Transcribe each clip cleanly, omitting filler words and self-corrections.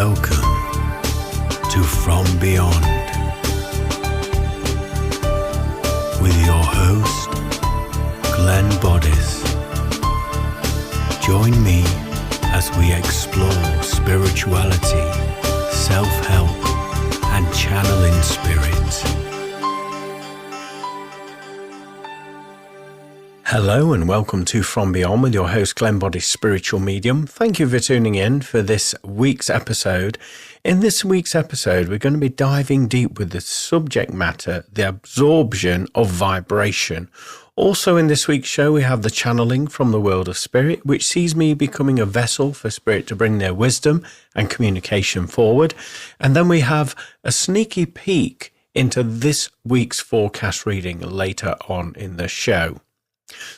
Welcome to From Beyond with your host, Glenn Boddice. Join me as we explore spirituality, self-help, and channeling spirit. Hello and welcome to From Beyond with your host Glenn Boddice, spiritual medium. Thank you for tuning in for this week's episode. In this week's episode, we're going to be diving deep with the subject matter, the absorption of vibration. Also in this week's show, we have the channeling from the world of spirit, which sees me becoming a vessel for spirit to bring their wisdom and communication forward. And then we have a sneaky peek into this week's forecast reading later on in the show.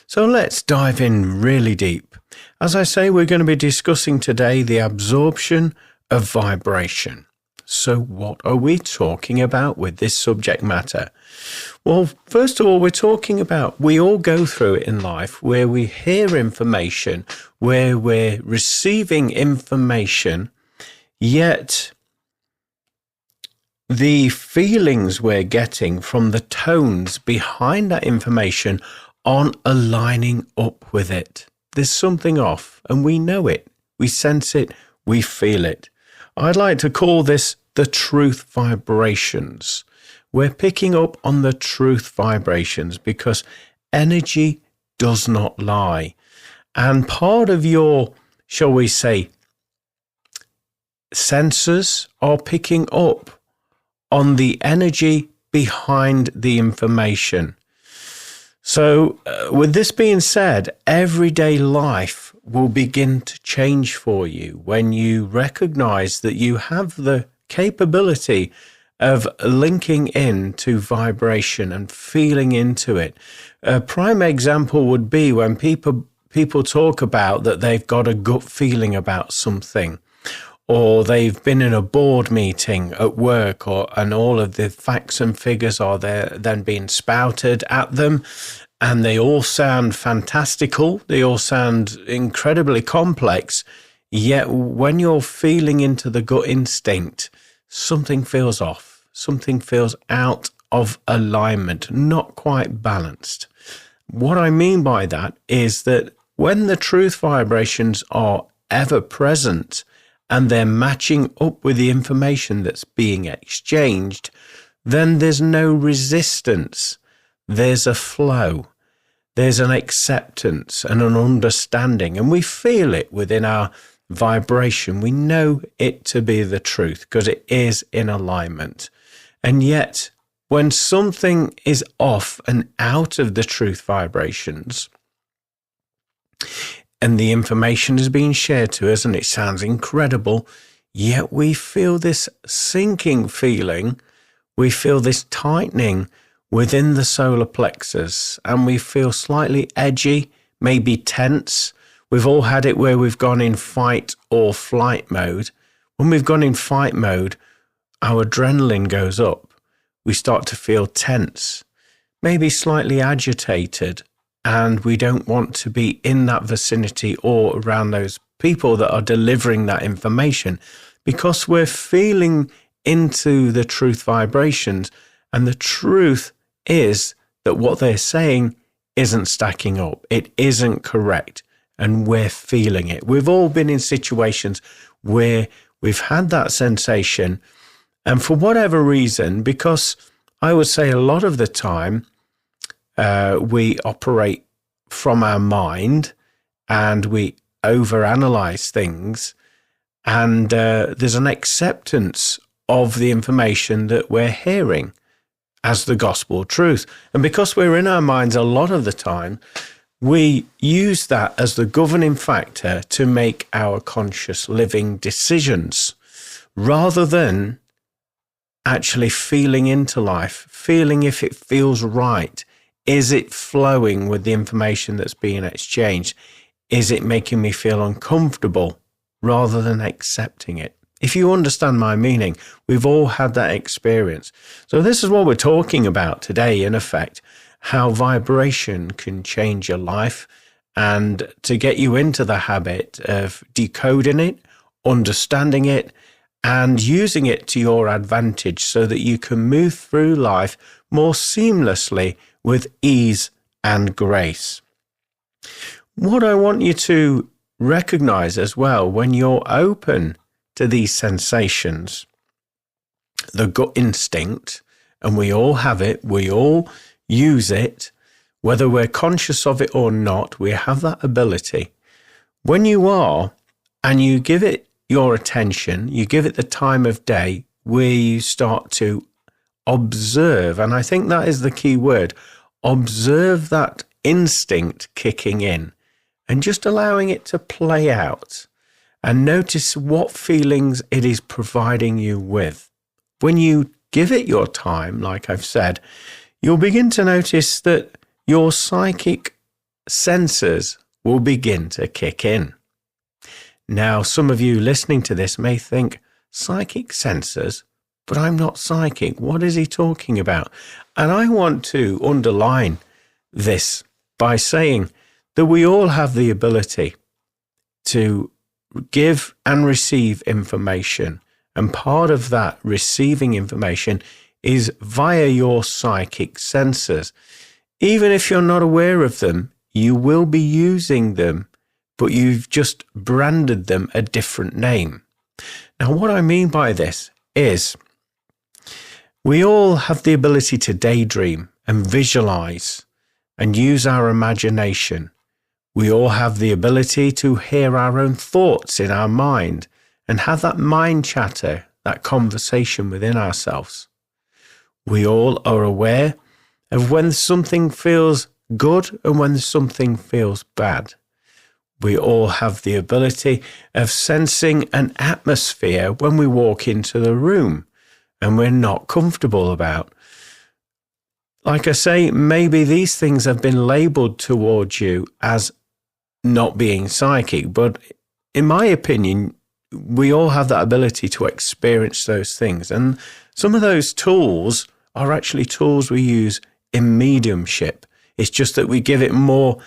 So let's dive in really deep. As I say, we're going to be discussing today the absorption of vibration. So what are we talking about with this subject matter? Well, first of all, we're talking about, we all go through it in life where we hear information, where we're receiving information, yet the feelings we're getting from the tones behind that information aren't aligning up with it. There's something off, and we know it. We sense it. We feel it. I'd like to call this the truth vibrations. We're picking up on the truth vibrations because energy does not lie. And part of your, shall we say, sensors are picking up on the energy behind the information. So with this being said, everyday life will begin to change for you when you recognize that you have the capability of linking in to vibration and feeling into it. A prime example would be when people talk about that they've got a gut feeling about something, or they've been in a board meeting at work, and all of the facts and figures are there then being spouted at them, and they all sound fantastical, they all sound incredibly complex, yet when you're feeling into the gut instinct, something feels off, something feels out of alignment, not quite balanced. What I mean by that is that when the truth vibrations are ever present, and they're matching up with the information that's being exchanged, then there's no resistance. There's a flow. There's an acceptance and an understanding, and we feel it within our vibration. We know it to be the truth because it is in alignment. And yet, when something is off and out of the truth vibrations, and the information is being shared to us, and it sounds incredible, yet we feel this sinking feeling, we feel this tightening within the solar plexus, and we feel slightly edgy, maybe tense. We've all had it where we've gone in fight or flight mode. When we've gone in fight mode, our adrenaline goes up. We start to feel tense, maybe slightly agitated, and we don't want to be in that vicinity or around those people that are delivering that information because we're feeling into the truth vibrations, and the truth is that what they're saying isn't stacking up. It isn't correct, and we're feeling it. We've all been in situations where we've had that sensation, and for whatever reason, because I would say a lot of the time, we operate from our mind and we overanalyze things, and there's an acceptance of the information that we're hearing as the gospel truth. And because we're in our minds a lot of the time, we use that as the governing factor to make our conscious living decisions rather than actually feeling into life, feeling if it feels right. Is it flowing with the information that's being exchanged? Is it making me feel uncomfortable rather than accepting it? If you understand my meaning, we've all had that experience. So this is what we're talking about today, in effect, how vibration can change your life, and to get you into the habit of decoding it, understanding it, and using it to your advantage so that you can move through life more seamlessly with ease and grace. What I want you to recognize as well, when you're open to these sensations, the gut instinct, and we all have it, we all use it, whether we're conscious of it or not, we have that ability. When you are, and you give it your attention, you give it the time of day where you start to observe, and I think that is the key word, observe that instinct kicking in and just allowing it to play out, and notice what feelings it is providing you with. When you give it your time, like I've said, you'll begin to notice that your psychic senses will begin to kick in. Now, some of you listening to this may think, psychic senses? But I'm not psychic. What is he talking about? And I want to underline this by saying that we all have the ability to give and receive information. And part of that receiving information is via your psychic senses. Even if you're not aware of them, you will be using them, but you've just branded them a different name. Now, what I mean by this is we all have the ability to daydream and visualize and use our imagination. We all have the ability to hear our own thoughts in our mind and have that mind chatter, that conversation within ourselves. We all are aware of when something feels good and when something feels bad. We all have the ability of sensing an atmosphere when we walk into the room and we're not comfortable about. Like I say, maybe these things have been labeled towards you as not being psychic, but in my opinion, we all have that ability to experience those things. And some of those tools are actually tools we use in mediumship. It's just that we give it more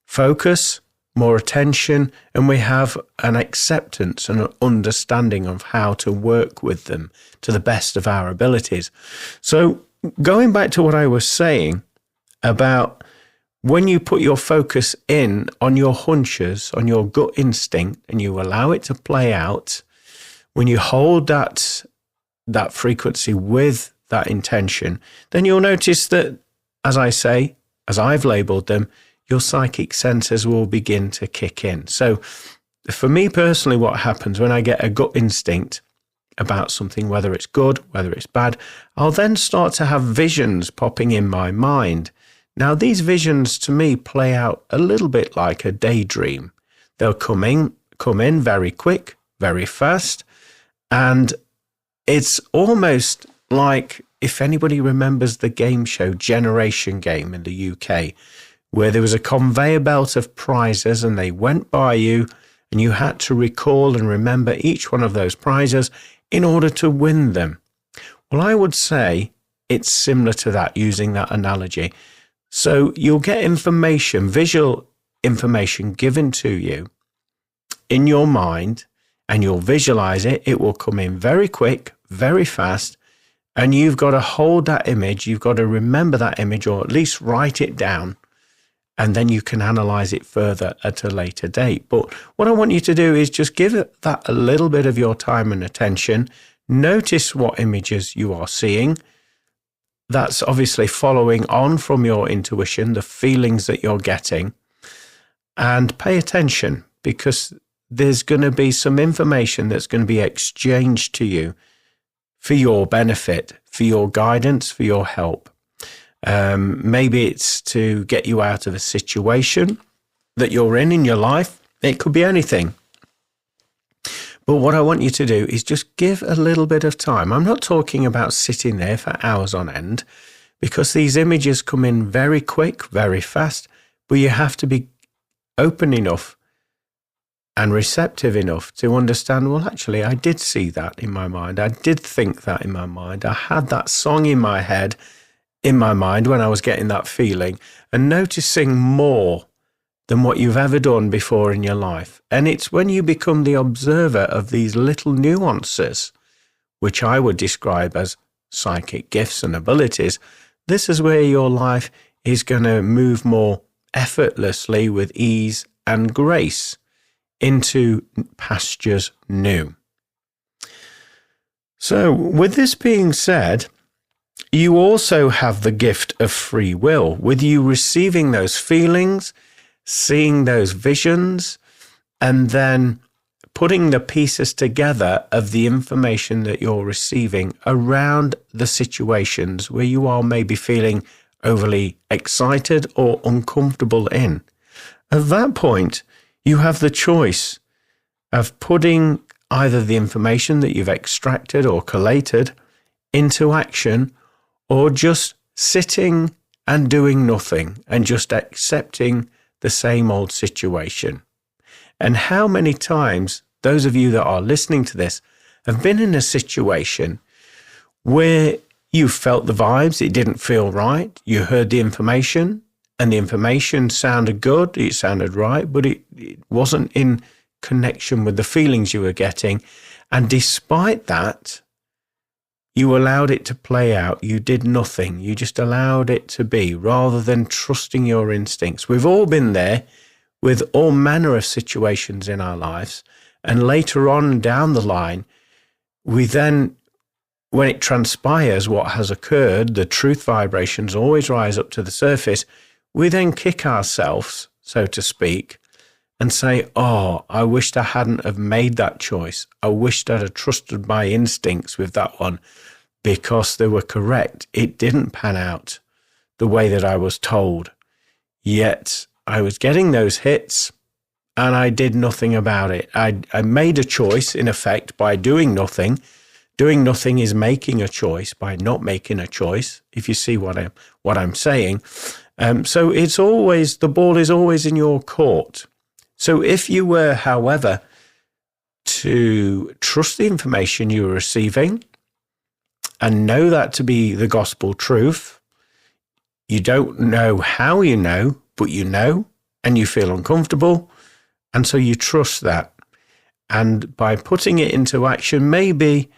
focus, more attention, and we have an acceptance and an understanding of how to work with them to the best of our abilities. So going back to what I was saying about when you put your focus in on your hunches, on your gut instinct, and you allow it to play out, when you hold that frequency with that intention, then you'll notice that, as I say, as I've labeled them, your psychic senses will begin to kick in. So for me personally, what happens when I get a gut instinct about something, whether it's good, whether it's bad, I'll then start to have visions popping in my mind. Now, these visions to me play out a little bit like a daydream. They'll come in very quick, very fast, and it's almost like, if anybody remembers the game show Generation Game in the UK, where there was a conveyor belt of prizes and they went by you and you had to recall and remember each one of those prizes in order to win them. Well, I would say it's similar to that, using that analogy. So you'll get information, visual information given to you in your mind, and you'll visualize it. It will come in very quick, very fast, and you've got to hold that image. You've got to remember that image, or at least write it down, and then you can analyze it further at a later date. But what I want you to do is just give it that a little bit of your time and attention. Notice what images you are seeing. That's obviously following on from your intuition, the feelings that you're getting, and pay attention, because there's going to be some information that's going to be exchanged to you for your benefit, for your guidance, for your help. Maybe it's to get you out of a situation that you're in your life. It could be anything. But what I want you to do is just give a little bit of time. I'm not talking about sitting there for hours on end, because these images come in very quick, very fast, but you have to be open enough and receptive enough to understand, well, actually, I did see that in my mind. I did think that in my mind. I had that song in my head, in my mind, when I was getting that feeling, and noticing more than what you've ever done before in your life. And it's when you become the observer of these little nuances which I would describe as psychic gifts and abilities, this is where your life is going to move more effortlessly with ease and grace into pastures new. So with this being said, you also have the gift of free will, with you receiving those feelings, seeing those visions, and then putting the pieces together of the information that you're receiving around the situations where you are maybe feeling overly excited or uncomfortable in. At that point, you have the choice of putting either the information that you've extracted or collated into action, or just sitting and doing nothing and just accepting the same old situation. And how many times those of you that are listening to this have been in a situation where you felt the vibes, it didn't feel right, you heard the information, and the information sounded good, it sounded right, but it wasn't in connection with the feelings you were getting. And despite that, you allowed it to play out. You did nothing. You just allowed it to be, rather than trusting your instincts. We've all been there with all manner of situations in our lives. And later on down the line, we then, when it transpires what has occurred, the truth vibrations always rise up to the surface. We then kick ourselves, so to speak, and say, oh, I wished I hadn't have made that choice. I wished I'd have trusted my instincts with that one, because they were correct. It didn't pan out the way that I was told. Yet I was getting those hits and I did nothing about it. I made a choice, in effect, by doing nothing. Doing nothing is making a choice by not making a choice, if you see what I'm saying. So it's always, the ball is always in your court. So if you were, however, to trust the information you were receiving and know that to be the gospel truth, you don't know how you know, but you know, and you feel uncomfortable, and so you trust that. And by putting it into action, maybe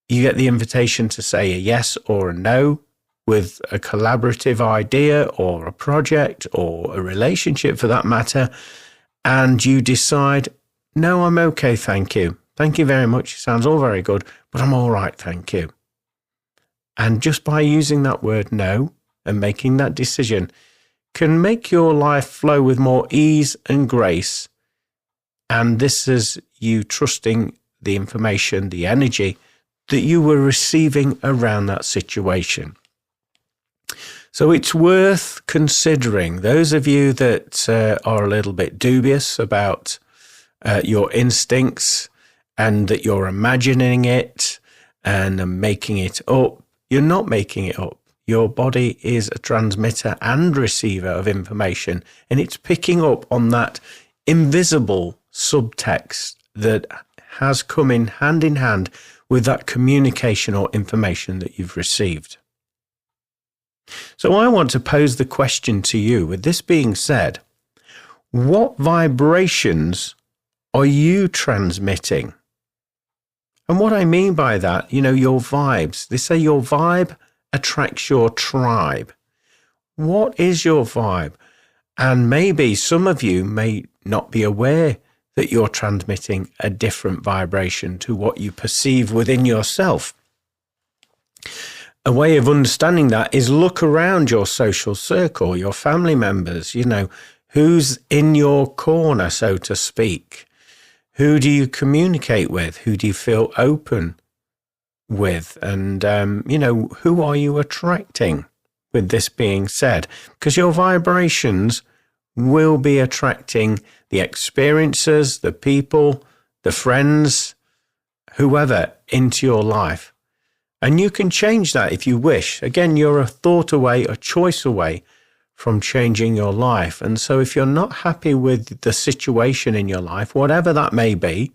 you get the invitation to say a yes or a no with a collaborative idea or a project or a relationship for that matter, and you decide, no, I'm okay, thank you. Thank you very much. Sounds all very good, but I'm all right, thank you. And just by using that word no and making that decision can make your life flow with more ease and grace. And this is you trusting the information, the energy that you were receiving around that situation. So it's worth considering. Those of you that are a little bit dubious about your instincts and that you're imagining it and making it up, you're not making it up. Your body is a transmitter and receiver of information, and it's picking up on that invisible subtext that has come in hand with that communication or information that you've received. So I want to pose the question to you. With this being said, what vibrations are you transmitting? And what I mean by that, your vibes. They say your vibe attracts your tribe. What is your vibe? And maybe some of you may not be aware that you're transmitting a different vibration to what you perceive within yourself. A way of understanding that is look around your social circle, your family members, who's in your corner, so to speak. Who do you communicate with? Who do you feel open with? And, who are you attracting, with this being said? Because your vibrations will be attracting the experiences, the people, the friends, whoever into your life. And you can change that if you wish. Again, you're a thought away, a choice away from changing your life. And so if you're not happy with the situation in your life, whatever that may be,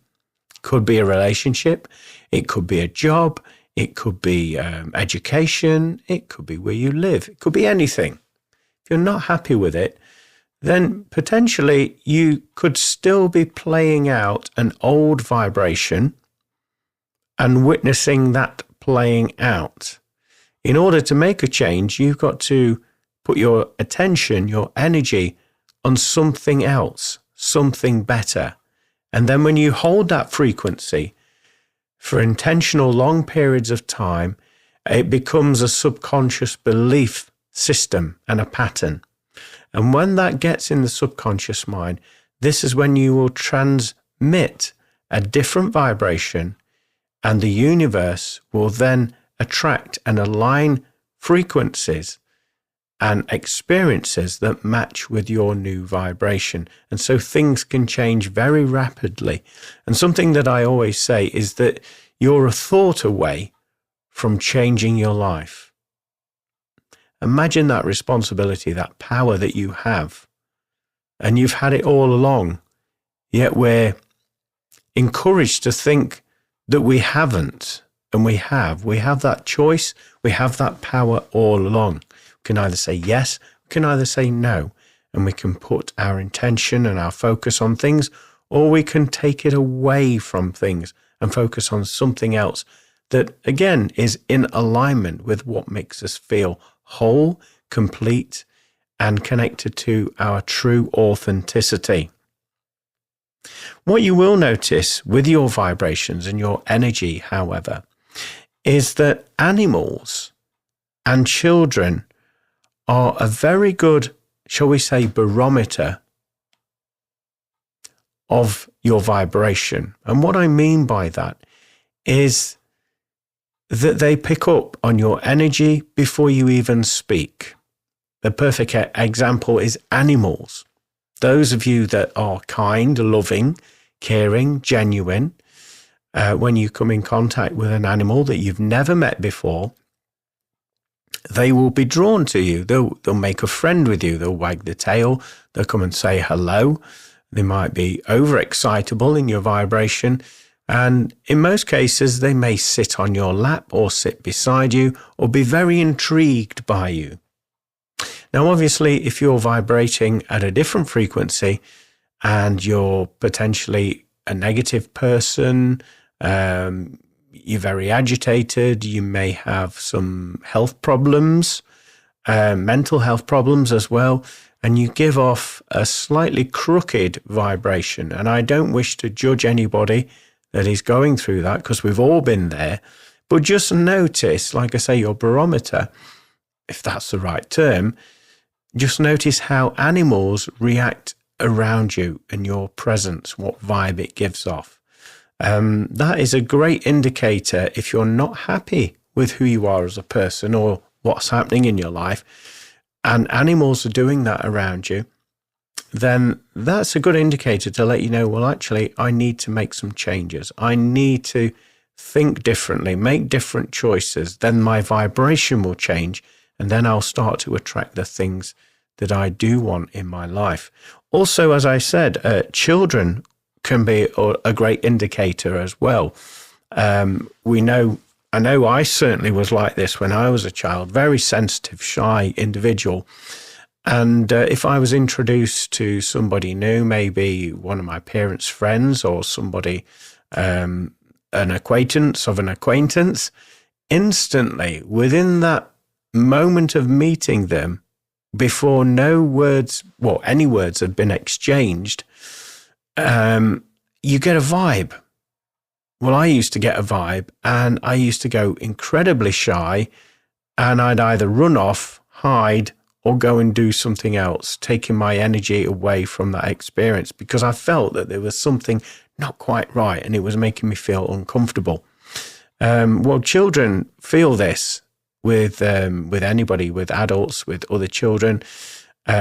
could be a relationship, it could be a job, it could be education, it could be where you live, it could be anything. If you're not happy with it, then potentially you could still be playing out an old vibration and witnessing that playing out. In order to make a change, you've got to put your attention, your energy on something else, something better. And then when you hold that frequency for intentional long periods of time, it becomes a subconscious belief system and a pattern. And when that gets in the subconscious mind, this is when you will transmit a different vibration, and the universe will then attract and align frequencies and experiences that match with your new vibration. And so things can change very rapidly. And something that I always say is that you're a thought away from changing your life. Imagine that responsibility, that power that you have. And you've had it all along, yet we're encouraged to think that we haven't. And we have that choice, we have that power all along. We can either say yes, we can either say no, and we can put our intention and our focus on things, or we can take it away from things and focus on something else that, again, is in alignment with what makes us feel whole, complete, and connected to our true authenticity. What you will notice with your vibrations and your energy, however, is that animals and children are a very good, shall we say, barometer of your vibration. And what I mean by that is that they pick up on your energy before you even speak. The perfect example is animals. Those of you that are kind, loving, caring, genuine, when you come in contact with an animal that you've never met before, they will be drawn to you. They'll make a friend with you. They'll wag the tail. They'll come and say hello. They might be overexcitable in your vibration. And in most cases, they may sit on your lap or sit beside you or be very intrigued by you. Now, obviously, if you're vibrating at a different frequency and you're potentially a negative person, you're very agitated, you may have some health problems, mental health problems as well, and you give off a slightly crooked vibration. And I don't wish to judge anybody that is going through that, because we've all been there. But just notice, like I say, your barometer, if that's the right term, just notice how animals react around you and your presence, what vibe it gives off. That is a great indicator if you're not happy with who you are as a person or what's happening in your life, and animals are doing that around you, then that's a good indicator to let you know, well, actually, I need to make some changes. I need to think differently, make different choices. Then my vibration will change, and then I'll start to attract the things that I do want in my life. Also, as I said, children can be a great indicator as well. I know I certainly was like this when I was a child, very sensitive, shy individual. And if I was introduced to somebody new, maybe one of my parents' friends or somebody, an acquaintance of an acquaintance, instantly, within that moment of meeting them, before any words had been exchanged, you get a vibe. Well, I used to get a vibe, and I used to go incredibly shy, and I'd either run off, hide, or go and do something else, taking my energy away from that experience, because I felt that there was something not quite right and it was making me feel uncomfortable. Well, children feel this with anybody, with adults, with other children,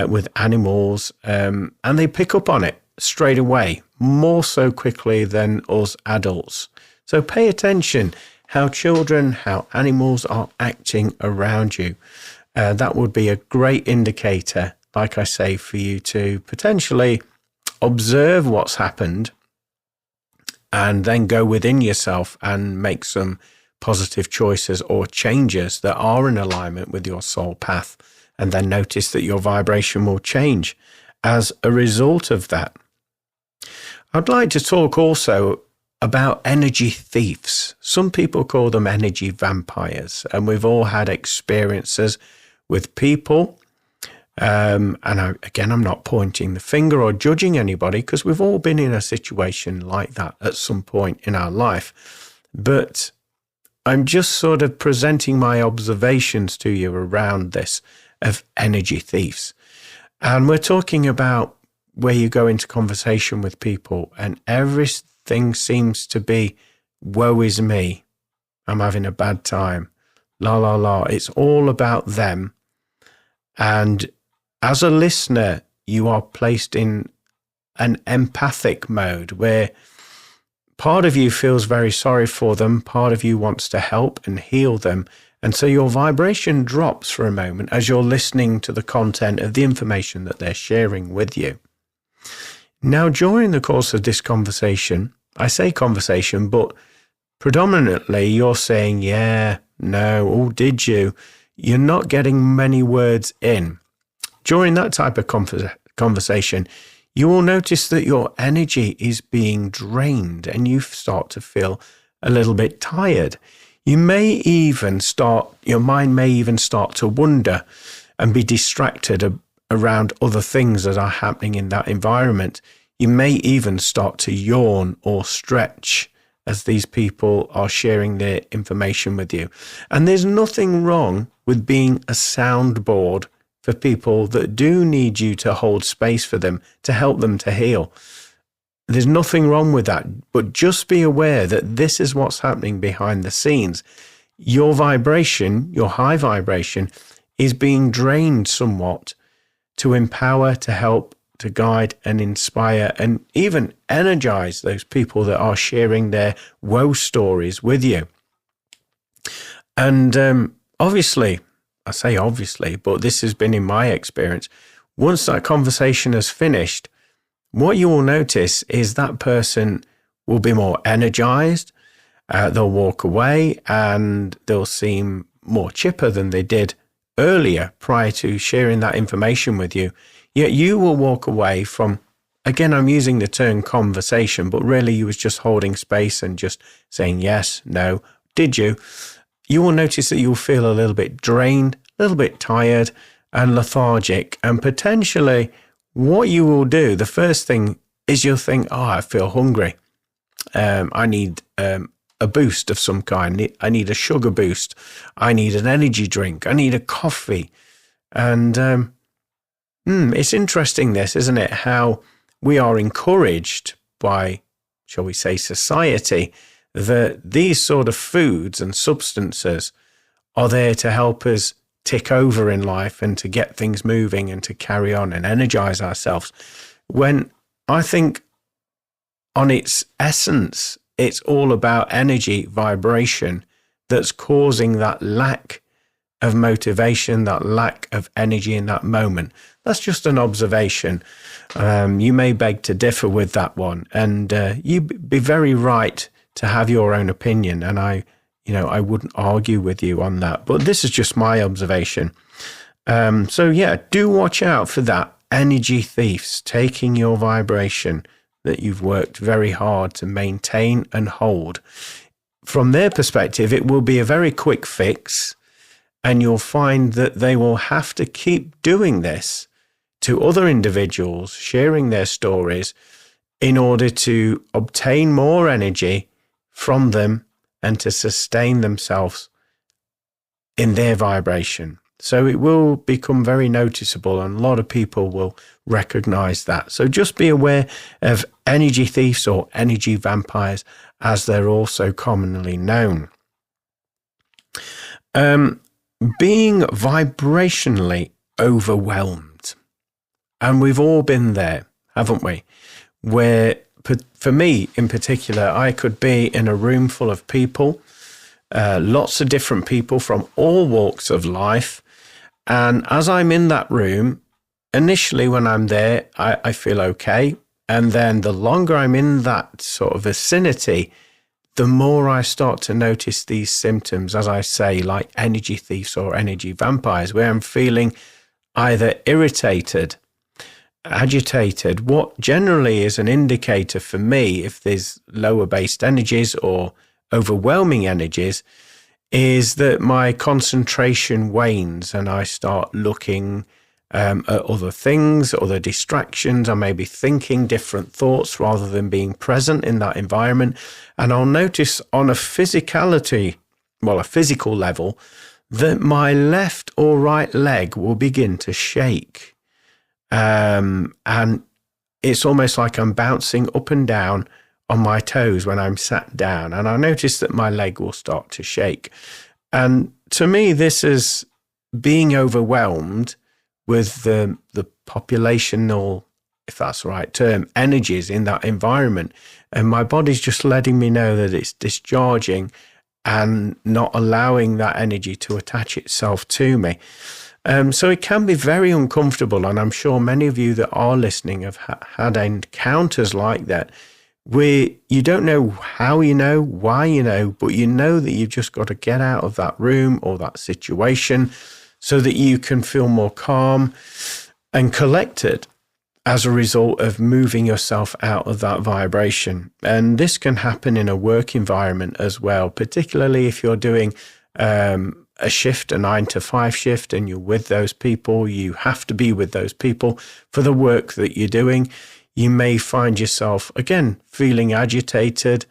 with animals, and they pick up on it straight away, more so quickly than us adults. So pay attention how children, how animals are acting around you. That would be a great indicator, like I say, for you to potentially observe what's happened and then go within yourself and make some positive choices or changes that are in alignment with your soul path, and then notice that your vibration will change as a result of that. I'd like to talk also about energy thieves. Some people call them energy vampires, and we've all had experiences with people. I'm not pointing the finger or judging anybody, because we've all been in a situation like that at some point in our life. But I'm just sort of presenting my observations to you around this of energy thieves. And we're talking about where you go into conversation with people and everything seems to be, woe is me, I'm having a bad time, la, la, la. It's all about them. And as a listener, you are placed in an empathic mode where part of you feels very sorry for them, part of you wants to help and heal them. And so your vibration drops for a moment as you're listening to the content of the information that they're sharing with you. Now, during the course of this conversation, I say conversation, but predominantly you're saying, yeah, no, oh, did you? You're not getting many words in. During that type of conversation, you will notice that your energy is being drained and you start to feel a little bit tired. You may even your mind may even start to wander and be distracted around other things that are happening in that environment. You may even start to yawn or stretch as these people are sharing their information with you. And there's nothing wrong with being a soundboard for people that do need you to hold space for them, to help them to heal. There's nothing wrong with that, but just be aware that this is what's happening behind the scenes. Your vibration, your high vibration, is being drained somewhat to empower, to help, to guide and inspire and even energize those people that are sharing their woe stories with you. And obviously, I say obviously, but this has been in my experience, once that conversation has finished, what you will notice is that person will be more energized, they'll walk away and they'll seem more chipper than they did earlier prior to sharing that information with you. Yet you will walk away from, again, I'm using the term conversation, but really you was just holding space and just saying yes, no, did you? You will notice that you'll feel a little bit drained, a little bit tired and lethargic, and potentially what you will do, the first thing is you'll think, oh, I feel hungry. I need a boost of some kind. I need a sugar boost. I need an energy drink. I need a coffee. And it's interesting this, isn't it? How we are encouraged by, shall we say, society, that these sort of foods and substances are there to help us tick over in life and to get things moving and to carry on and energize ourselves. When I think on its essence, it's all about energy, vibration that's causing that lack of motivation, that lack of energy in that moment. That's just an observation. You may beg to differ with that one, and you'd be very right to have your own opinion, and I wouldn't argue with you on that, but this is just my observation. So yeah, do watch out for that energy thieves taking your vibration that you've worked very hard to maintain and hold. From their perspective, it will be a very quick fix, and you'll find that they will have to keep doing this to other individuals, sharing their stories in order to obtain more energy from them and to sustain themselves in their vibration. So it will become very noticeable, and a lot of people will recognize that. So just be aware of energy thieves or energy vampires, as they're also commonly known. Being vibrationally overwhelmed. And we've all been there, haven't we? Where, for me in particular, I could be in a room full of people, lots of different people from all walks of life. And as I'm in that room, initially when I'm there, I feel okay. And then the longer I'm in that sort of vicinity, the more I start to notice these symptoms, as I say, like energy thieves or energy vampires, where I'm feeling either irritated, agitated, what generally is an indicator for me, if there's lower based energies or overwhelming energies, is that my concentration wanes and I start looking at other things, other distractions. I may be thinking different thoughts rather than being present in that environment. And I'll notice on a physical level, that my left or right leg will begin to shake. And it's almost like I'm bouncing up and down on my toes when I'm sat down. And I notice that my leg will start to shake. And to me, this is being overwhelmed with the populational, if that's the right term, energies in that environment. And my body's just letting me know that it's discharging and not allowing that energy to attach itself to me. So it can be very uncomfortable. And I'm sure many of you that are listening have had encounters like that, where you don't know how you know, why you know, but you know that you've just got to get out of that room or that situation so that you can feel more calm and collected as a result of moving yourself out of that vibration. And this can happen in a work environment as well, particularly if you're doing a shift, a 9-to-5 shift, and you're with those people. You have to be with those people for the work that you're doing. You may find yourself, again, feeling agitated.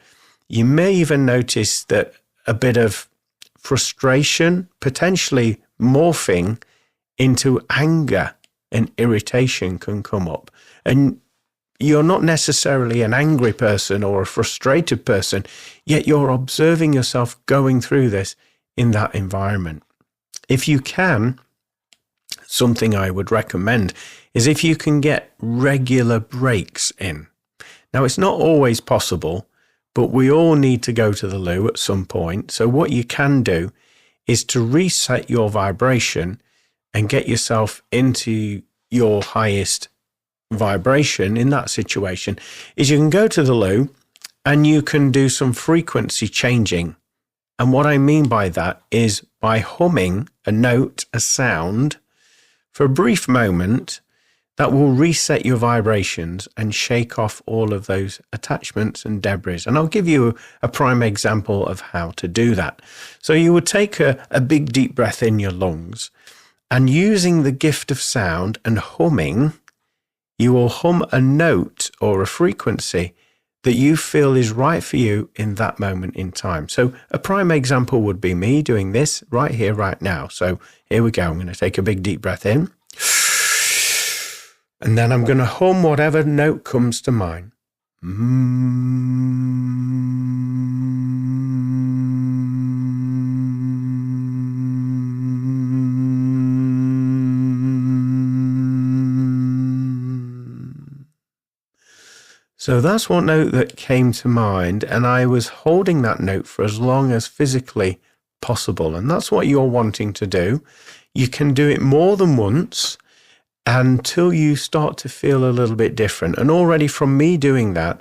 You may even notice that a bit of frustration, potentially morphing into anger and irritation, can come up. And you're not necessarily an angry person or a frustrated person, yet you're observing yourself going through this in that environment. If you can, something I would recommend is if you can get regular breaks in. Now, it's not always possible, but we all need to go to the loo at some point. So what you can do is to reset your vibration and get yourself into your highest vibration in that situation, is you can go to the loo and you can do some frequency changing. And what I mean by that is by humming a note, a sound, for a brief moment, that will reset your vibrations and shake off all of those attachments and debris. And I'll give you a prime example of how to do that. So you would take a big deep breath in your lungs, and using the gift of sound and humming, you will hum a note or a frequency that you feel is right for you in that moment in time. So a prime example would be me doing this right here, right now. So here we go. I'm going to take a big deep breath in. And then I'm going to hum whatever note comes to mind. So that's one note that came to mind, and I was holding that note for as long as physically possible. And that's what you're wanting to do. You can do it more than once until you start to feel a little bit different. And already from me doing that,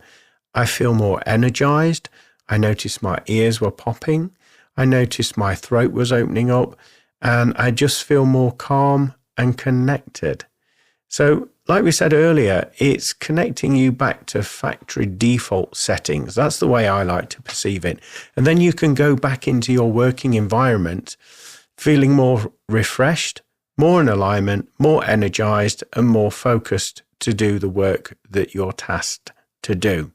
I feel more energized. I noticed my ears were popping. I noticed my throat was opening up, and I just feel more calm and connected. So like we said earlier, it's connecting you back to factory default settings. That's the way I like to perceive it. And then you can go back into your working environment feeling more refreshed, more in alignment, more energized, and more focused to do the work that you're tasked to do.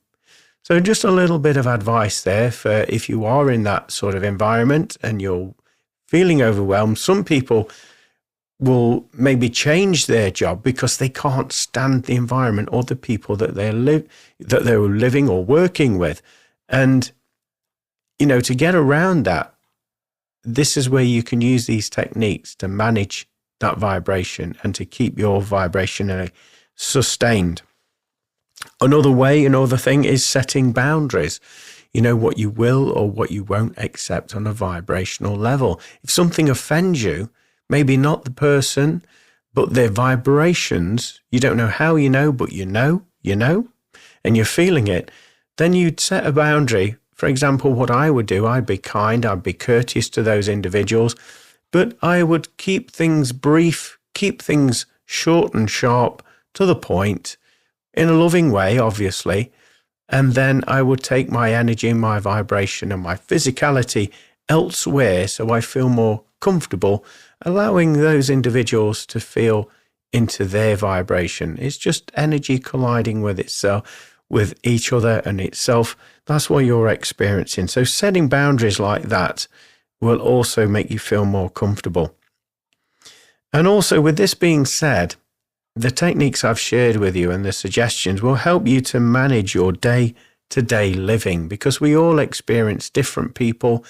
So just a little bit of advice there for if you are in that sort of environment and you're feeling overwhelmed. Some people will maybe change their job because they can't stand the environment or the people that they're living or working with. And, to get around that, this is where you can use these techniques to manage that vibration and to keep your vibration sustained. Another thing is setting boundaries. What you will or what you won't accept on a vibrational level. If something offends you, maybe not the person, but their vibrations, you don't know how you know, but you know, and you're feeling it, then you'd set a boundary. For example, what I would do, I'd be kind, I'd be courteous to those individuals, but I would keep things brief, keep things short and sharp to the point, in a loving way, obviously. And then I would take my energy, my vibration, and my physicality elsewhere so I feel more comfortable, allowing those individuals to feel into their vibration. It's just energy colliding with itself, with each other and itself. That's what you're experiencing. So setting boundaries like that will also make you feel more comfortable. And also, with this being said, the techniques I've shared with you and the suggestions will help you to manage your day-to-day living, because we all experience different people,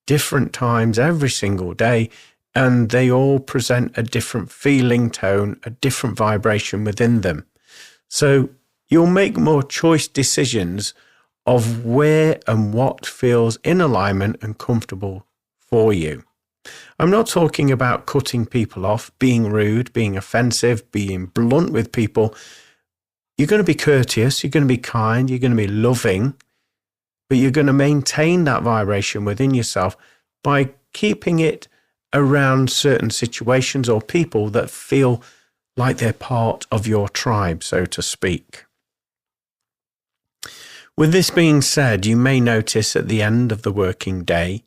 different times every single day, and they all present a different feeling tone, a different vibration within them. So you'll make more choice decisions of where and what feels in alignment and comfortable for you. I'm not talking about cutting people off, being rude, being offensive, being blunt with people. You're going to be courteous, you're going to be kind, you're going to be loving, but you're going to maintain that vibration within yourself by keeping it around certain situations or people that feel like they're part of your tribe, so to speak. With this being said, you may notice at the end of the working day,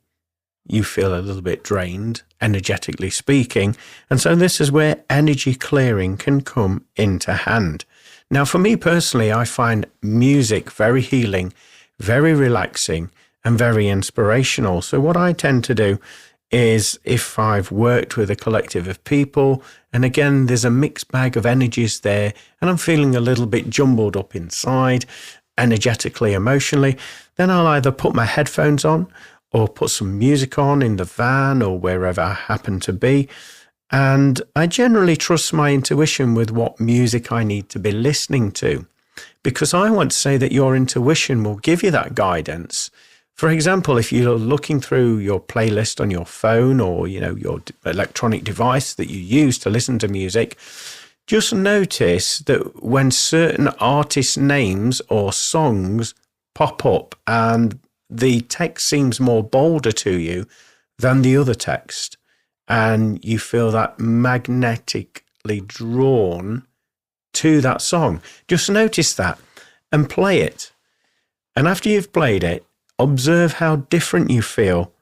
you feel a little bit drained, energetically speaking, and so this is where energy clearing can come into hand. Now, for me personally, I find music very healing, very relaxing, and very inspirational. So what I tend to do is, if I've worked with a collective of people, and again, there's a mixed bag of energies there, and I'm feeling a little bit jumbled up inside, energetically, emotionally, then I'll either put my headphones on or put some music on in the van or wherever I happen to be. And I generally trust my intuition with what music I need to be listening to, because I want to say that your intuition will give you that guidance. For example, if you're looking through your playlist on your phone or, your electronic device that you use to listen to music, just notice that when certain artist names or songs pop up and the text seems more bolder to you than the other text, and you feel that magnetically drawn to that song. Just notice that and play it. And after you've played it, observe how different you feel,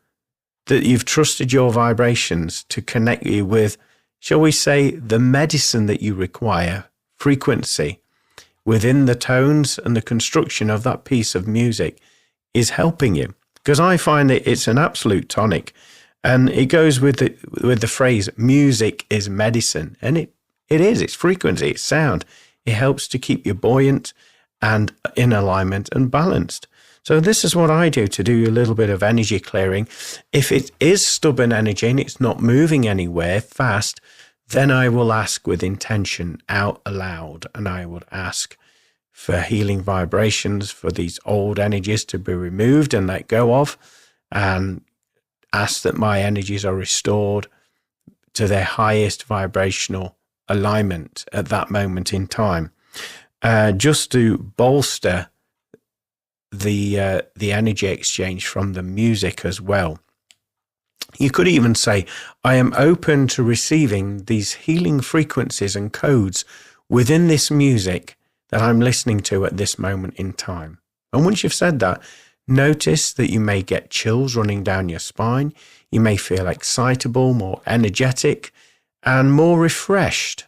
that you've trusted your vibrations to connect you with, shall we say, the medicine that you require, frequency, within the tones and the construction of that piece of music is helping you. Because I find that it's an absolute tonic, and it goes with the phrase, music is medicine. And it is, it's frequency, it's sound. It helps to keep you buoyant and in alignment and balanced. So this is what I do to do a little bit of energy clearing. If it is stubborn energy and it's not moving anywhere fast, then I will ask with intention out aloud, and I would ask for healing vibrations, for these old energies to be removed and let go of, and ask that my energies are restored to their highest vibrational alignment at that moment in time, just to bolster the energy exchange from the music as well. You could even say, I am open to receiving these healing frequencies and codes within this music that I'm listening to at this moment in time. And once you've said that, notice that you may get chills running down your spine. You may feel excitable, more energetic, and more refreshed,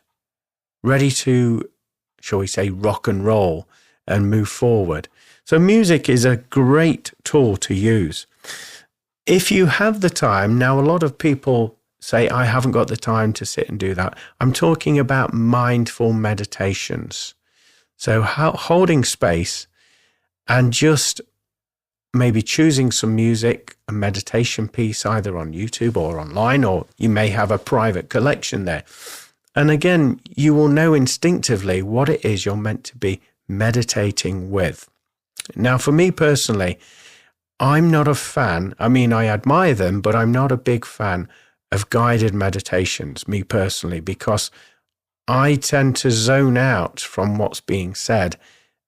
ready to, shall we say, rock and roll and move forward. So music is a great tool to use. If you have the time, now a lot of people say, I haven't got the time to sit and do that. I'm talking about mindful meditations. So holding space and just maybe choosing some music, a meditation piece, either on YouTube or online, or you may have a private collection there. And again, you will know instinctively what it is you're meant to be meditating with. Now, for me personally, I'm not a fan. I mean, I admire them, but I'm not a big fan of guided meditations, me personally, because I tend to zone out from what's being said,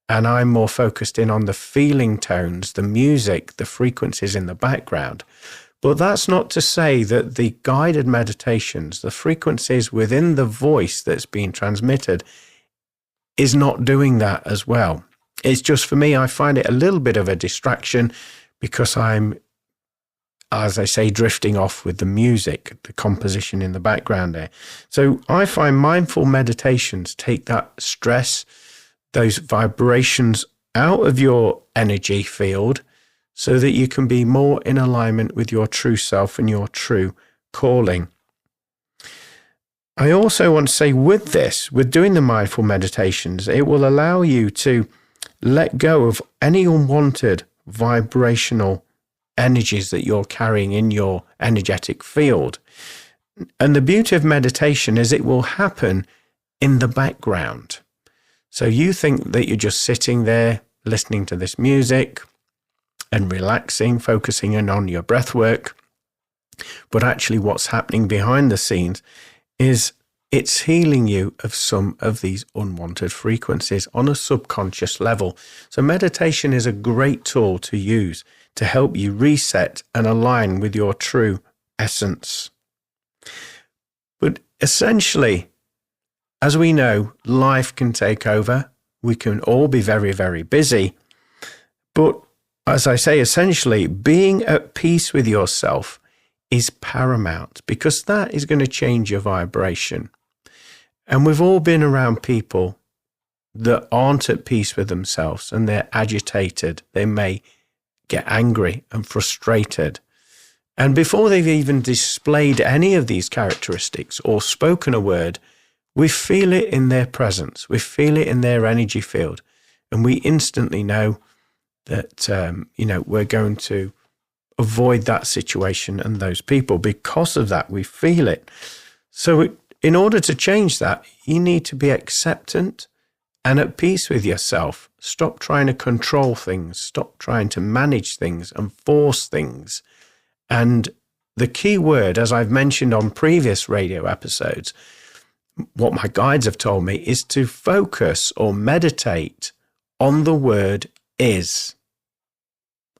and I'm more focused in on the feeling tones, the music, the frequencies in the background. But that's not to say that the guided meditations, the frequencies within the voice that's being transmitted, is not doing that as well. It's just, for me, I find it a little bit of a distraction because I'm, as I say, drifting off with the music, the composition in the background there. So I find mindful meditations take that stress, those vibrations out of your energy field so that you can be more in alignment with your true self and your true calling. I also want to say with this, with doing the mindful meditations, it will allow you to let go of any unwanted vibrational energies that you're carrying in your energetic field. And the beauty of meditation is it will happen in the background. So you think that you're just sitting there listening to this music and relaxing, focusing in on your breath work. But actually what's happening behind the scenes is it's healing you of some of these unwanted frequencies on a subconscious level. So meditation is a great tool to use to help you reset and align with your true essence. But essentially, as we know, life can take over. We can all be very, very busy. But as I say, essentially, being at peace with yourself is paramount because that is going to change your vibration. And we've all been around people that aren't at peace with themselves and they're agitated. They may get angry and frustrated. And before they've even displayed any of these characteristics or spoken a word, we feel it in their presence. We feel it in their energy field. And we instantly know that, we're going to avoid that situation and those people. Because of that, we feel it. So in order to change that, you need to be acceptant and at peace with yourself. Stop trying to control things. Stop trying to manage things and force things. And the key word, as I've mentioned on previous radio episodes, what my guides have told me is to focus or meditate on the word is.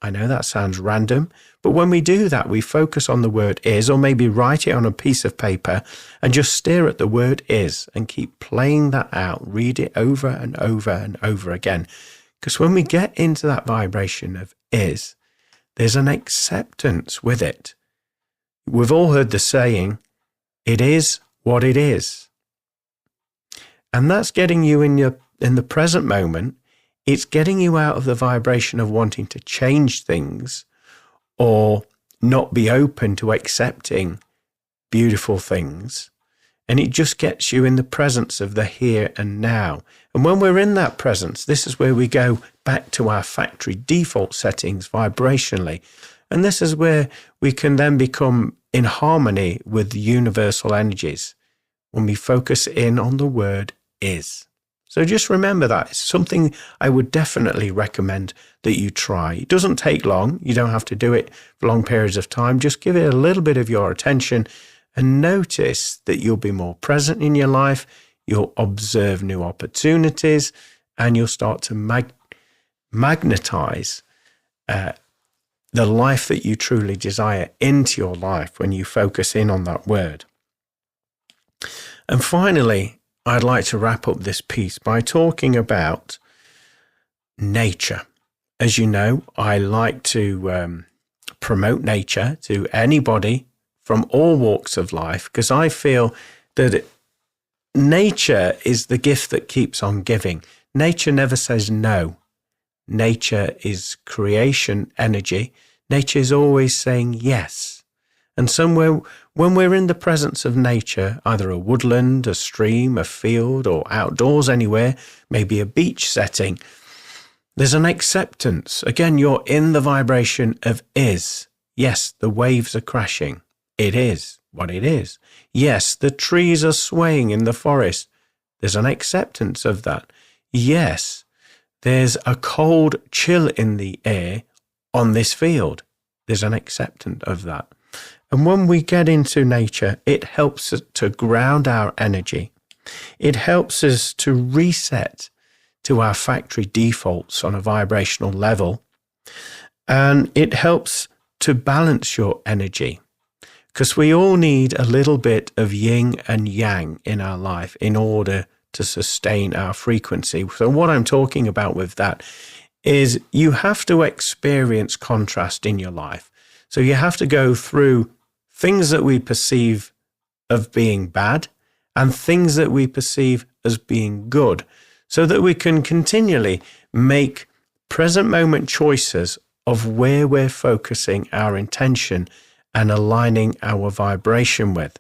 I know that sounds random, but when we do that, we focus on the word is, or maybe write it on a piece of paper and just stare at the word is and keep playing that out. Read it over and over and over again. Because when we get into that vibration of is, there's an acceptance with it. We've all heard the saying, it is what it is. And that's getting you in the present moment. It's getting you out of the vibration of wanting to change things or not be open to accepting beautiful things. And it just gets you in the presence of the here and now. And when we're in that presence, this is where we go back to our factory default settings vibrationally. And this is where we can then become in harmony with the universal energies when we focus in on the word is. So just remember that. It's something I would definitely recommend that you try. It doesn't take long. You don't have to do it for long periods of time. Just give it a little bit of your attention and notice that you'll be more present in your life. You'll observe new opportunities and you'll start to magnetize the life that you truly desire into your life when you focus in on that word. And finally, I'd like to wrap up this piece by talking about nature. As you know, I like to promote nature to anybody from all walks of life because I feel that nature is the gift that keeps on giving. Nature never says no. Nature is creation energy. Nature is always saying yes. And somewhere, when we're in the presence of nature, either a woodland, a stream, a field, or outdoors anywhere, maybe a beach setting, there's an acceptance. Again, you're in the vibration of is. Yes, the waves are crashing. It is what it is. Yes, the trees are swaying in the forest. There's an acceptance of that. Yes, there's a cold chill in the air on this field. There's an acceptance of that. And when we get into nature, it helps us to ground our energy. It helps us to reset to our factory defaults on a vibrational level. And it helps to balance your energy because we all need a little bit of yin and yang in our life in order to sustain our frequency. So what I'm talking about with that is you have to experience contrast in your life. So you have to go through things that we perceive of being bad and things that we perceive as being good, so that we can continually make present moment choices of where we're focusing our intention and aligning our vibration with.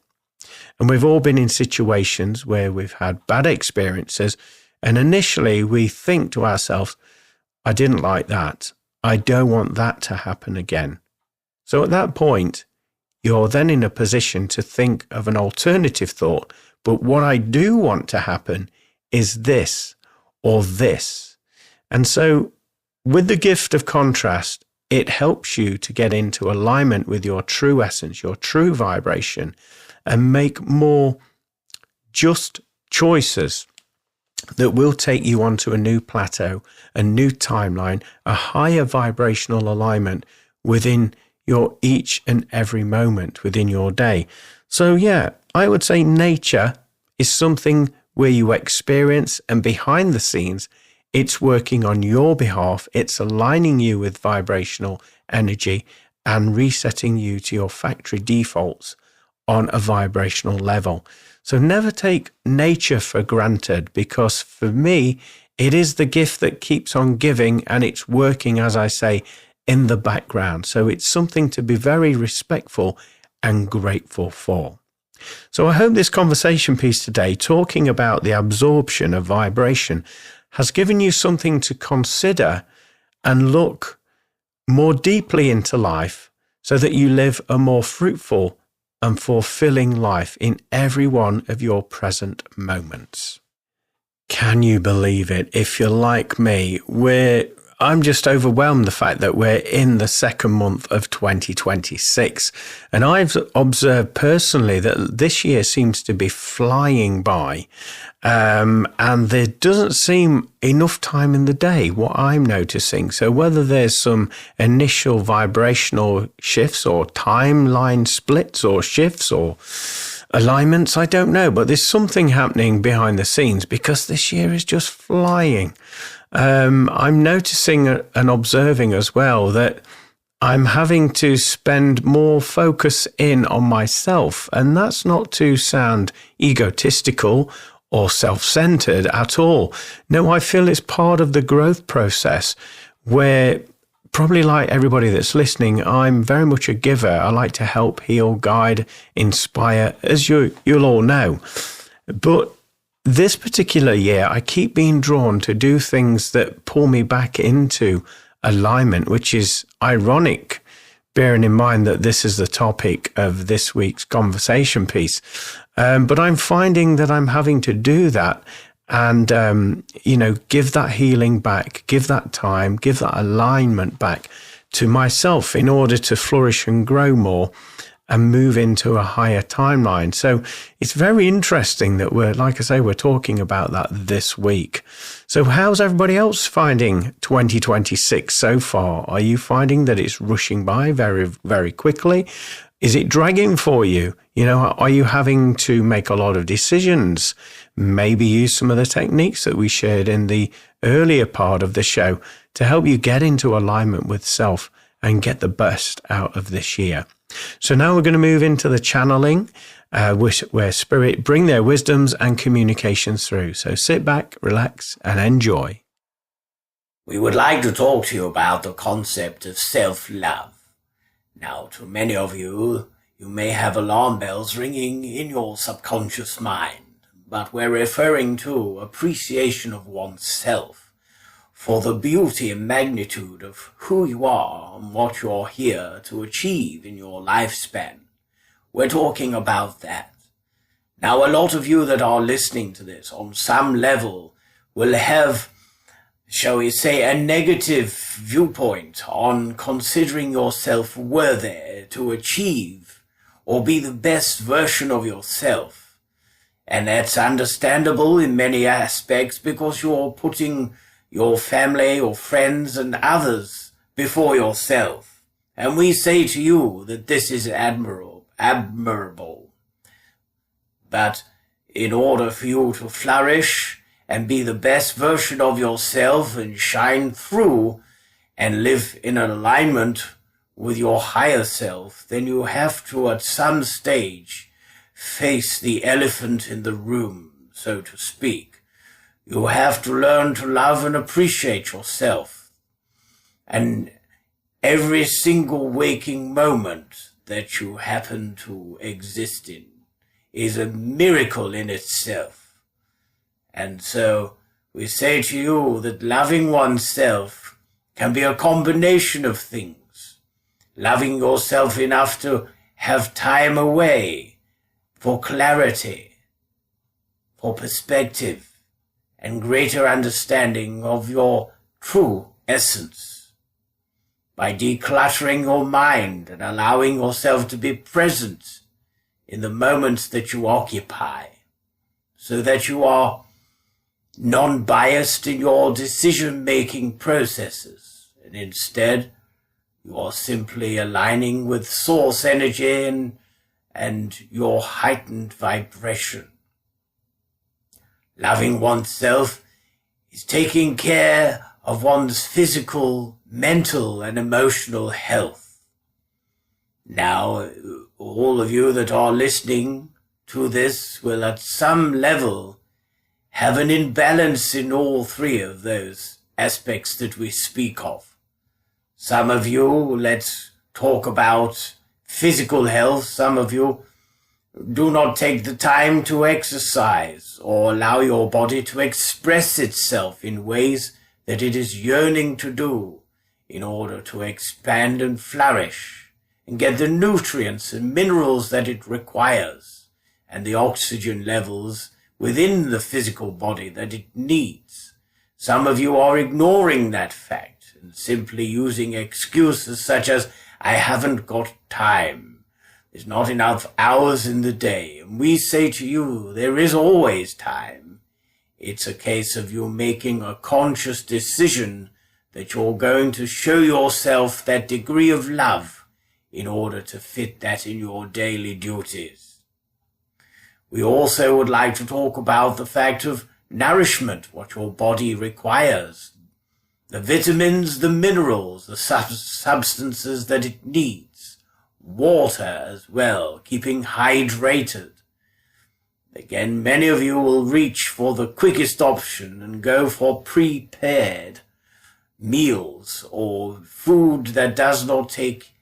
And we've all been in situations where we've had bad experiences, and initially we think to ourselves, I didn't like that. I don't want that to happen again. So at that point, you're then in a position to think of an alternative thought. But what I do want to happen is this or this. And so with the gift of contrast, it helps you to get into alignment with your true essence, your true vibration, and make more just choices that will take you onto a new plateau, a new timeline, a higher vibrational alignment within your each and every moment within your day. So yeah, I would say nature is something where you experience, and behind the scenes, it's working on your behalf. It's aligning you with vibrational energy and resetting you to your factory defaults on a vibrational level. So never take nature for granted, because for me, it is the gift that keeps on giving, and it's working, as I say, in the background. So it's something to be very respectful and grateful for. So I hope this conversation piece today, talking about the absorption of vibration, has given you something to consider and look more deeply into life, so that you live a more fruitful and fulfilling life in every one of your present moments. Can you believe it? If you're like me, I'm just overwhelmed the fact that we're in the second month of 2026. And I've observed personally that this year seems to be flying by. And there doesn't seem enough time in the day, what I'm noticing. So whether there's some initial vibrational shifts or timeline splits or shifts or alignments, I don't know. But there's something happening behind the scenes, because this year is just flying. I'm noticing and observing as well that I'm having to spend more focus in on myself. And that's not to sound egotistical or self-centered at all. No, I feel it's part of the growth process, where probably like everybody that's listening, I'm very much a giver. I like to help, heal, guide, inspire, as you'll all know. But this particular year, I keep being drawn to do things that pull me back into alignment, which is ironic, bearing in mind that this is the topic of this week's conversation piece. But I'm finding that I'm having to do that and, give that healing back, give that time, give that alignment back to myself in order to flourish and grow more and move into a higher timeline. So it's very interesting that we're talking about that this week. So how's everybody else finding 2026 so far? Are you finding that it's rushing by very, very quickly? Is it dragging for you? Are you having to make a lot of decisions? Maybe use some of the techniques that we shared in the earlier part of the show to help you get into alignment with self and get the best out of this year. So now we're going to move into the channeling, where spirit bring their wisdoms and communications through. So sit back, relax, and enjoy. We would like to talk to you about the concept of self-love. Now, to many of you, you may have alarm bells ringing in your subconscious mind, but we're referring to appreciation of oneself, for the beauty and magnitude of who you are and what you're here to achieve in your lifespan. We're talking about that. Now, a lot of you that are listening to this on some level will have, shall we say, a negative viewpoint on considering yourself worthy to achieve or be the best version of yourself. And that's understandable in many aspects, because you're putting your family, your friends and others before yourself. And we say to you that this is admirable. But in order for you to flourish and be the best version of yourself and shine through and live in an alignment with your higher self, then you have to at some stage face the elephant in the room, so to speak. You have to learn to love and appreciate yourself. And every single waking moment that you happen to exist in is a miracle in itself. And so we say to you that loving oneself can be a combination of things. Loving yourself enough to have time away for clarity, for perspective, and greater understanding of your true essence. By decluttering your mind and allowing yourself to be present in the moments that you occupy, so that you are non-biased in your decision-making processes, and instead you are simply aligning with source energy and your heightened vibration. Loving oneself is taking care of one's physical, mental, and emotional health. Now, all of you that are listening to this will at some level have an imbalance in all three of those aspects that we speak of. Some of you, let's talk about physical health. Some of you do not take the time to exercise or allow your body to express itself in ways that it is yearning to do in order to expand and flourish and get the nutrients and minerals that it requires and the oxygen levels within the physical body that it needs. Some of you are ignoring that fact and simply using excuses such as, I haven't got time. There's not enough hours in the day. And we say to you, there is always time. It's a case of you making a conscious decision that you're going to show yourself that degree of love in order to fit that in your daily duties. We also would like to talk about the fact of nourishment, what your body requires, the vitamins, the minerals, the substances that it needs, water as well, keeping hydrated. Again, many of you will reach for the quickest option and go for prepared meals or food that does not take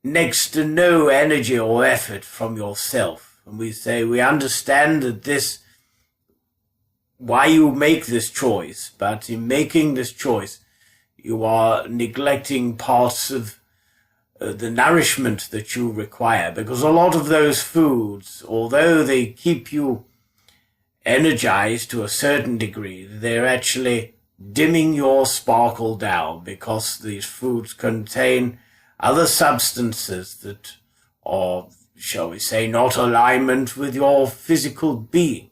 next to no energy or effort from yourself. And we say, we understand that this, why you make this choice, but in making this choice, you are neglecting parts of the nourishment that you require, because a lot of those foods, although they keep you energized to a certain degree, they're actually dimming your sparkle down, because these foods contain other substances that are, shall we say, not alignment with your physical being.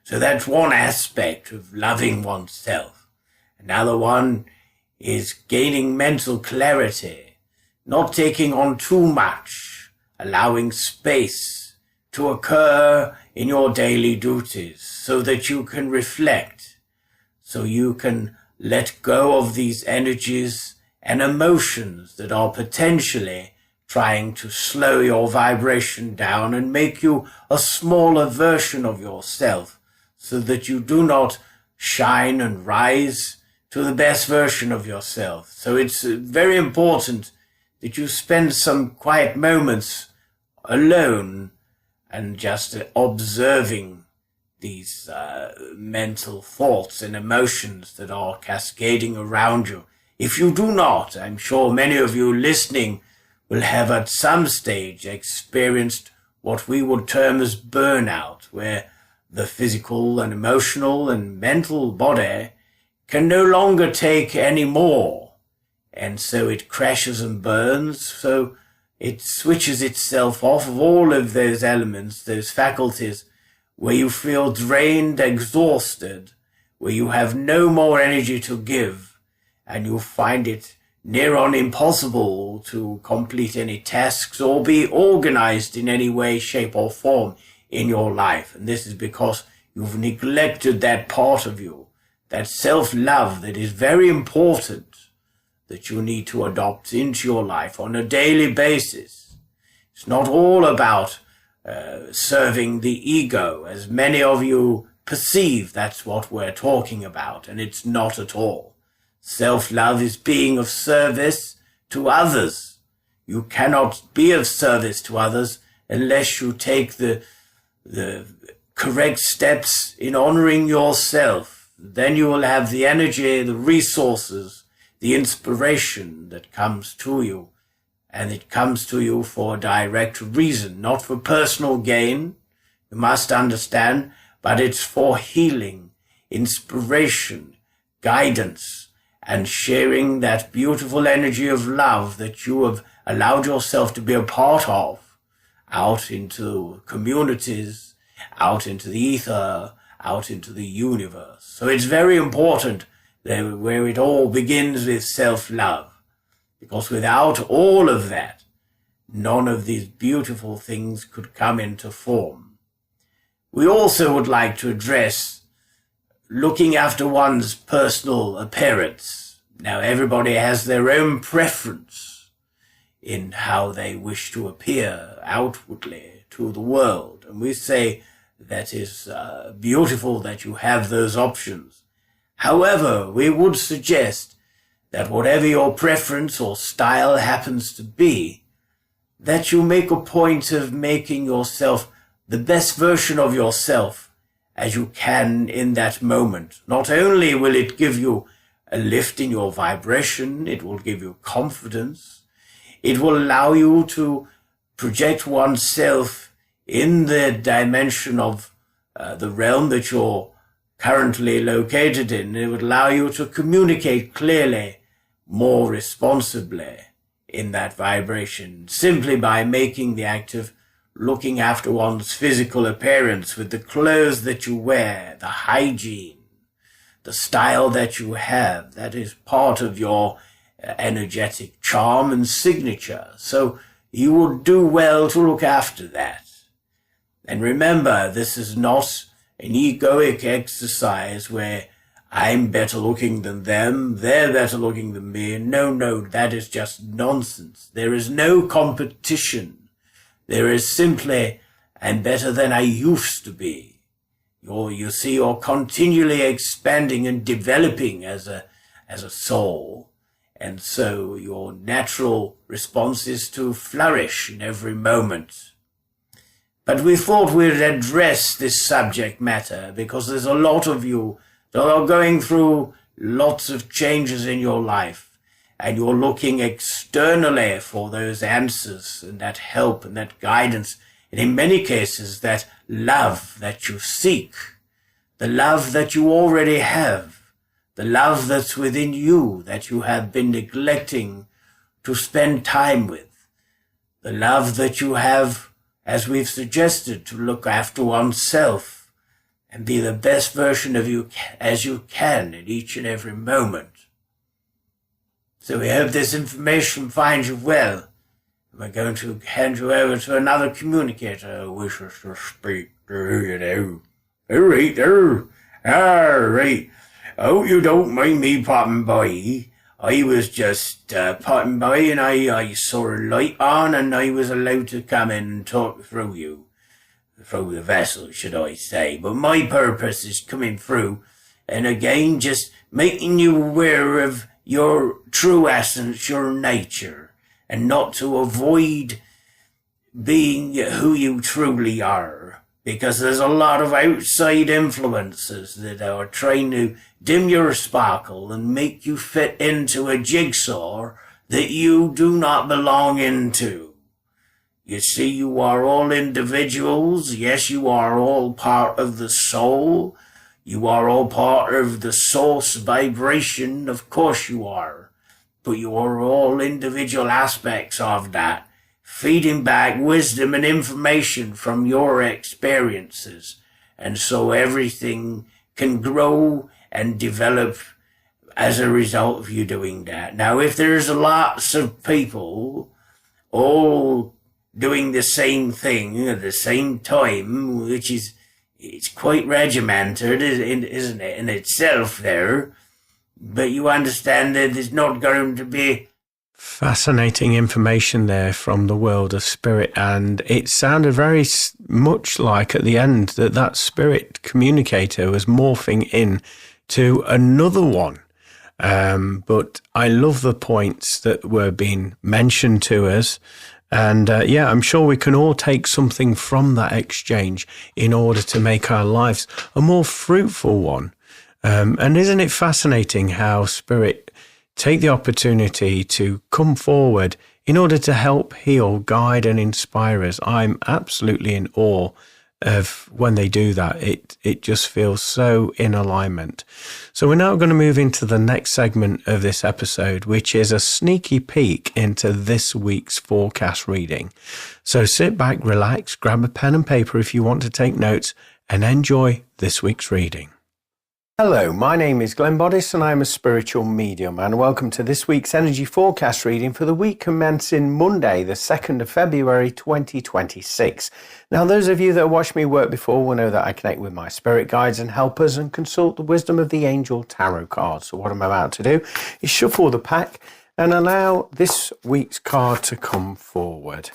So that's one aspect of loving oneself. Another one is gaining mental clarity, not taking on too much, allowing space to occur in your daily duties so that you can reflect, so you can let go of these energies and emotions that are potentially trying to slow your vibration down and make you a smaller version of yourself, so that you do not shine and rise to the best version of yourself. So it's very important that you spend some quiet moments alone and just observing these mental thoughts and emotions that are cascading around you. If you do not, I'm sure many of you listening will have at some stage experienced what we would term as burnout, where the physical and emotional and mental body can no longer take any more, and so it crashes and burns, so it switches itself off of all of those elements, those faculties, where you feel drained, exhausted, where you have no more energy to give, and you find it near on impossible to complete any tasks or be organized in any way, shape, or form in your life. And this is because you've neglected that part of you, that self-love that is very important, that you need to adopt into your life on a daily basis. It's not all about serving the ego, as many of you perceive that's what we're talking about, and it's not at all. Self-love is being of service to others. You cannot be of service to others unless you take the correct steps in honoring yourself. Then you will have the energy, the resources, the inspiration that comes to you. And it comes to you for a direct reason, not for personal gain, you must understand, but it's for healing, inspiration, guidance, and sharing that beautiful energy of love that you have allowed yourself to be a part of out into communities, out into the ether, out into the universe. So it's very important that where it all begins with self-love. Because without all of that, none of these beautiful things could come into form. We also would like to address looking after one's personal appearance. Now, everybody has their own preference in how they wish to appear outwardly to the world. And we say that is beautiful that you have those options. However, we would suggest that whatever your preference or style happens to be, that you make a point of making yourself the best version of yourself as you can in that moment. Not only will it give you a lift in your vibration, it will give you confidence, it will allow you to project oneself in the dimension of the realm that you're currently located in. It would allow you to communicate clearly, more responsibly in that vibration, simply by making the act of looking after one's physical appearance with the clothes that you wear, the hygiene, the style that you have. That is part of your energetic charm and signature. So you would do well to look after that. And remember, this is not an egoic exercise where I'm better looking than them, they're better looking than me. No, that is just nonsense. There is no competition. There is simply, I'm better than I used to be. You see, you're continually expanding and developing as a soul. And so your natural response is to flourish in every moment. But we thought we'd address this subject matter because there's a lot of you that are going through lots of changes in your life, and you're looking externally for those answers and that help and that guidance, and in many cases that love that you seek, the love that you already have, the love that's within you that you have been neglecting to spend time with, the love that you have, as we've suggested, to look after oneself and be the best version of you as you can in each and every moment. So we hope this information finds you well. We're going to hand you over to another communicator who wishes to speak to you now. All right. I hope you don't mind me popping by. I was just popping by and I saw a light on and I was allowed to come in and talk through you. Through the vessel, should I say. But my purpose is coming through and again just making you aware of your true essence, your nature, and not to avoid being who you truly are. Because there's a lot of outside influences that are trying to dim your sparkle and make you fit into a jigsaw that you do not belong into. You see, you are all individuals. Yes, you are all part of the soul. You are all part of the source vibration. Of course you are. But you are all individual aspects of that, feeding back wisdom and information from your experiences. And so everything can grow and develop as a result of you doing that. Now, if there's lots of people all doing the same thing at the same time, which is, it's quite regimented, isn't it, in itself there. But you understand that there's not going to be... Fascinating information there from the world of spirit, and it sounded very much like at the end that spirit communicator was morphing in to another one. But I love the points that were being mentioned to us. And I'm sure we can all take something from that exchange in order to make our lives a more fruitful one. And isn't it fascinating how spirit take the opportunity to come forward in order to help heal, guide and inspire us? I'm absolutely in awe of when they do that. It just feels so in alignment. So we're now going to move into the next segment of this episode, which is a sneaky peek into this week's forecast reading. So sit back, relax, grab a pen and paper if you want to take notes, and enjoy this week's reading. Hello, my name is Glenn Boddice and I'm a spiritual medium, and welcome to this week's energy forecast reading for the week commencing Monday, the 2nd of February 2026. Now, those of you that have watched me work before will know that I connect with my spirit guides and helpers and consult the wisdom of the angel tarot cards. So what I'm about to do is shuffle the pack and allow this week's card to come forward.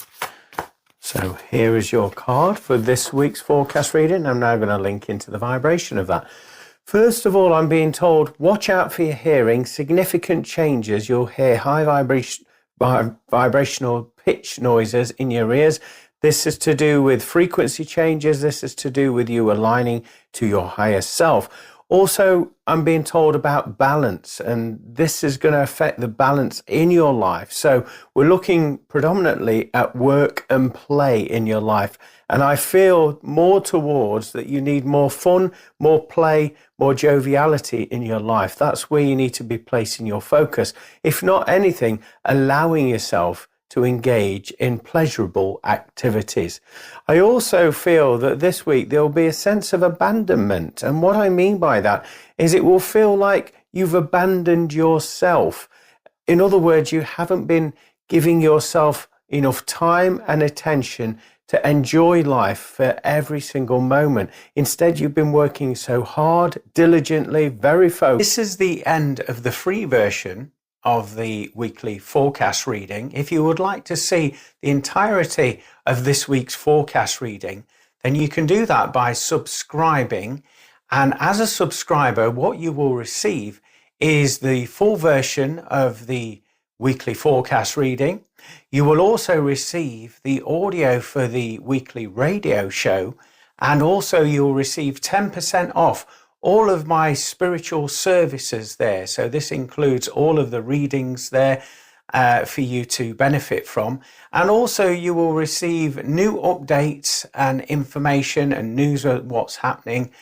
So here is your card for this week's forecast reading. I'm now going to link into the vibration of that. First of all, I'm being told, watch out for your hearing, significant changes. You'll hear high vibrational pitch noises in your ears. This is to do with frequency changes. This is to do with you aligning to your higher self. Also, I'm being told about balance, and this is going to affect the balance in your life. So we're looking predominantly at work and play in your life. And I feel more towards that you need more fun, more play, more joviality in your life. That's where you need to be placing your focus. If not anything, allowing yourself to engage in pleasurable activities. I also feel that this week there will be a sense of abandonment. And what I mean by that is it will feel like you've abandoned yourself. In other words, you haven't been giving yourself enough time and attention to enjoy life for every single moment. Instead, you've been working so hard, diligently, very focused. This is the end of the free version of the weekly forecast reading. If you would like to see the entirety of this week's forecast reading, then you can do that by subscribing. And as a subscriber, what you will receive is the full version of the weekly forecast reading. You will also receive the audio for the weekly radio show, and also you'll receive 10% off all of my spiritual services there. So this includes all of the readings there for you to benefit from. And also you will receive new updates and information and news of what's happening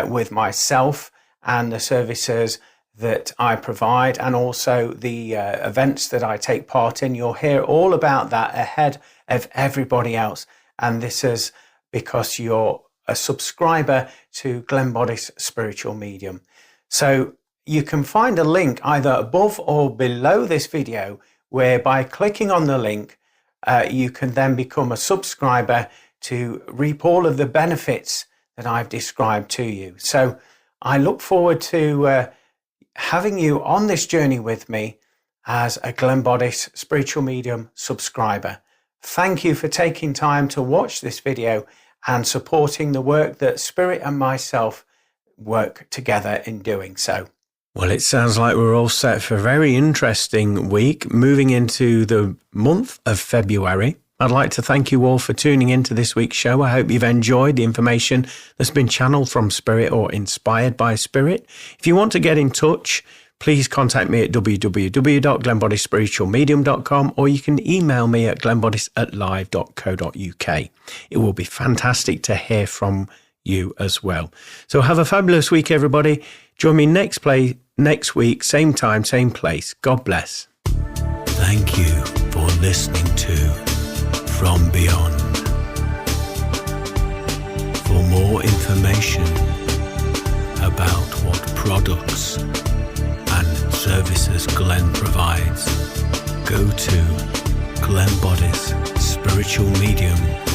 with myself and the services that I provide, and also the events that I take part in. You'll hear all about that ahead of everybody else. And this is because you're a subscriber to Glenn Boddice Spiritual Medium. So you can find a link either above or below this video, where by clicking on the link, you can then become a subscriber to reap all of the benefits that I've described to you. So I look forward to having you on this journey with me as a Glenn Boddice Spiritual Medium subscriber. Thank you for taking time to watch this video and supporting the work that Spirit and myself work together in doing so. Well, it sounds like we're all set for a very interesting week moving into the month of February. I'd like to thank you all for tuning into this week's show. I hope you've enjoyed the information that's been channeled from Spirit or inspired by Spirit. If you want to get in touch, please contact me at www.glennboddicespiritualmedium.com, or you can email me at glennboddice@live.co.uk. It will be fantastic to hear from you as well. So have a fabulous week, everybody. Join me next week, same time, same place. God bless. Thank you for listening to From Beyond. For more information about what products and services Glenn provides, go to Glenn Boddice spiritual medium.